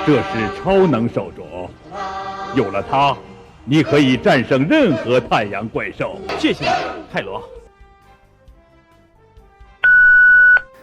这是超能手镯，有了它，你可以战胜任何太阳怪兽。谢谢你，泰罗。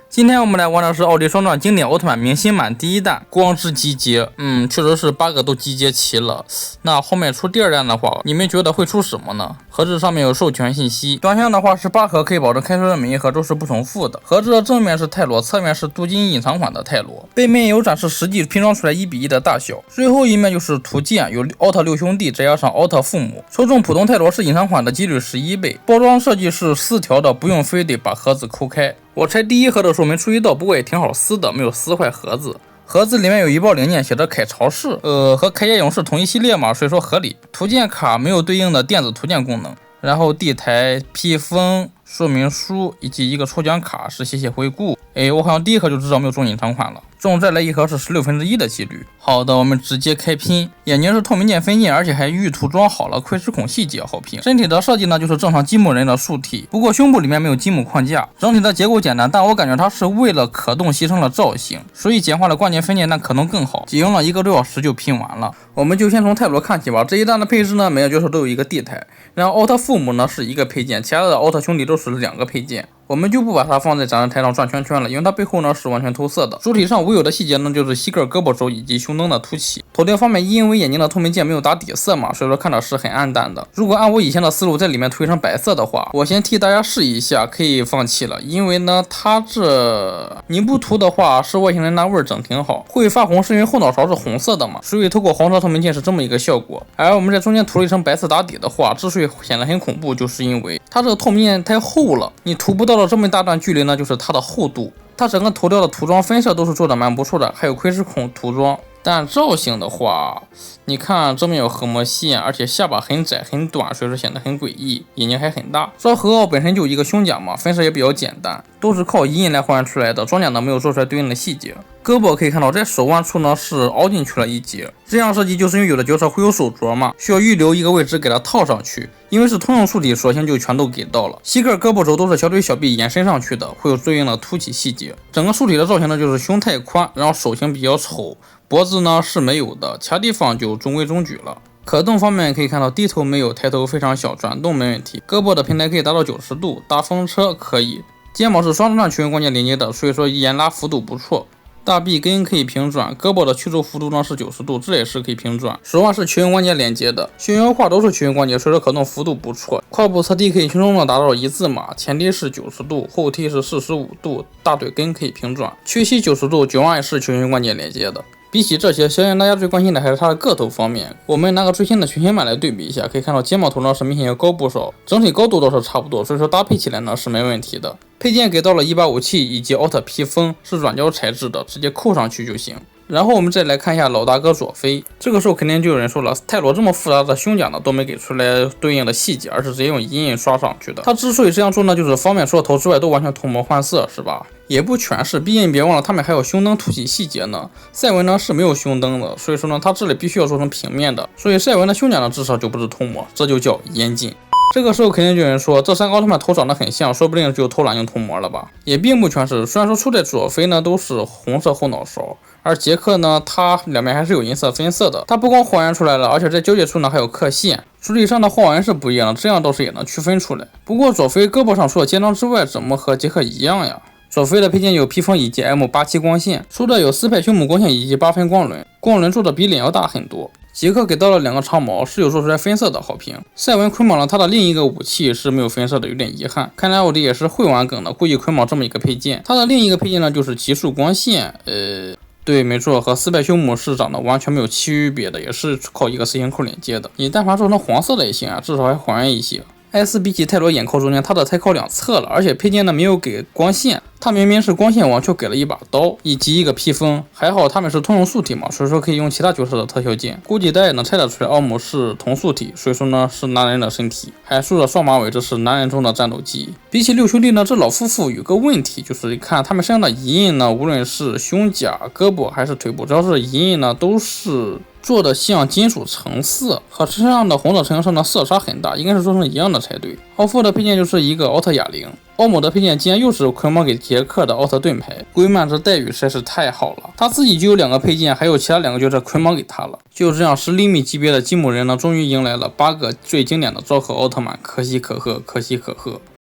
今天我们来玩的是奥迪双钻经典奥特曼明星版第一弹光之集结，确实是8个都集结齐了。那后面出第2弹的话，你们觉得会出什么呢？盒子上面有授权信息，短箱的话是8盒，可以保证开出的每一盒都是不重复的。盒子的正面是泰罗，侧面是镀金隐藏款的泰罗，背面有展示实际拼装出来1:1的大小。最后一面就是图鉴，有奥特6兄弟再加上奥特父母。抽中普通泰罗是隐藏款的几率11倍。包装设计是4条的，不用非得把盒子抠开。我拆第1盒的时候没注意到，不过也挺好撕的，没有撕坏盒子。盒子里面有一包零件，写着凯潮式，和铠甲勇士同一系列嘛，所以说合理。图鉴卡没有对应的电子图鉴功能，然后地台、披风、说明书以及一个抽奖卡是谢谢回顾。我好像第1盒就知道没有中隐藏款了，中再来1盒是1/16的几率。好的，我们直接开拼。眼睛是透明件分件，而且还预涂装好了，窥视孔细节好评。身体的设计呢就是正常积木人的素体，不过胸部里面没有积木框架。整体的结构简单，但我感觉它是为了可动牺牲了造型，所以简化了关键分件，但可能更好。仅用了1个多小时就拼完了。我们就先从泰罗看起吧。这一弹的配置呢，每个角色都有一个地台，然后奥特父母呢是1个配件，其他的奥特兄弟都是2个配件。我们就不把它放在展示台上转圈圈了，因为它背后呢是完全透色的。主体上无有的细节呢就是膝盖、胳膊肘以及胸灯的凸起。头雕方面，因为眼睛的透明件没有打底色嘛，所以说看着是很暗淡的。如果按我以前的思路在里面涂成白色的话，我先替大家试一下，可以放弃了，因为呢它这你不涂的话是外星人那味儿整挺好。会发红是因为后脑勺是红色的嘛，所以透过黄色透明件是这么一个效果。而我们在中间涂了一层白色打底的话，之所以显得很恐怖，就是因为它这个透明件太厚了，你涂不到这么一大段距离呢，就是它的厚度。它整个头雕的涂装分色都是做的蛮不错的，还有窥视孔涂装。但造型的话，你看正面有横膜线，而且下巴很窄很短，所以说显得很诡异，眼睛还很大。昭和奥本身就一个胸甲嘛，分色也比较简单，都是靠阴影来还原出来的，装甲呢没有做出来对应的细节。胳膊可以看到在手腕处呢是凹进去了一截，这样设计就是因为有的角色会有手镯嘛，需要预留一个位置给它套上去，因为是通用素体，索性就全都给到了。膝盖、胳膊肘都是小腿小臂延伸上去的，会有对应的凸起细节。整个素体的造型呢就是胸太宽，然后手型比较丑，脖子呢是没有的，其他地方就中规中矩了。可动方面可以看到低头没有，抬头非常小，转动没问题。胳膊的平台可以达到90度，搭风车可以。肩膀是双段球形关节连接的，所以说延拉幅度不错。大臂根可以平转，胳膊的曲轴幅度呢是90度，这也是可以平转。手腕是球形关节连接的，胸腰胯都是球形关节，所以说可动幅度不错。胯部侧踢可以轻松的达到1字马，前踢是90度，后踢是45度，大腿根可以平转，屈膝90度，脚腕也是球形关节连接的。比起这些，相信大家最关心的还是它的个头方面。我们拿个最新的全新版来对比一下，可以看到肩膀头呢是明显要高不少，整体高度倒是差不多，所以说搭配起来呢是没问题的。配件给到了一把武器以及奥特披风，是软胶材质的，直接扣上去就行。然后我们再来看一下老大哥佐菲，这个时候肯定就有人说了，泰罗这么复杂的胸甲呢都没给出来对应的细节，而是直接用阴影刷上去的。他之所以这样做呢，就是方便除了头之外都完全涂抹换色，是吧？也不全是，毕竟别忘了他们还有胸灯凸起细节呢。赛文呢是没有胸灯的，所以说呢他这里必须要做成平面的，所以赛文的胸甲呢至少就不是涂抹，这就叫严谨。这个时候肯定就有人说，这3个奥特曼头长得很像，说不定就偷懒用涂抹了吧？也并不全是，虽然说初代佐菲呢都是红色后脑勺，而杰克呢他两边还是有银色分色的，它不光还原出来了，而且在交界处呢还有刻线，主体上的花纹是不一样的，这样倒是也能区分出来。不过佐菲胳膊上除了肩章之外，怎么和杰克一样呀？佐菲的配件有披风以及 M87 光线，出的有4派胸母光线以及8分光轮，光轮做的比脸要大很多。杰克给到了2个长矛，是有做出来分色的好评。赛文捆绑了他的另一个武器是没有分色的，有点遗憾。看来奥迪也是会玩梗的，故意捆绑这么一个配件。他的另一个配件呢就是极速光线，对，没错，和4派修姆是长得完全没有区别的，也是靠一个 C 型扣连接的。你但凡做成黄色的也行啊，至少还还原一些。S 比起泰罗眼靠中间，它的才靠2侧了，而且配件呢没有给光线，它明明是光线网，却给了一把刀以及一个披风。还好他们是通用素体嘛，所以说可以用其他角色的特效键。估计大家也能猜得出来，奥姆是同素体，所以说呢是男人的身体，还梳着双马尾，这是男人中的战斗机。比起6兄弟呢，这老夫妇有个问题，就是看他们身上的银印呢，无论是胸甲、胳膊还是腿部，只要是银印呢，都是做的像金属橙色，和身上的红色橙色呢色差很大，应该是做成一样的才对。奥夫的配件就是一个奥特哑铃，欧姆的配件竟然又是捆绑给杰克的奥特盾牌，龟曼这待遇实在是太好了，他自己就有2个配件，还有其他2个角色捆绑给他了。就这样，10厘米级别的吉姆人呢，终于迎来了8个最经典的昭和奥特曼，可喜可贺，可喜可贺。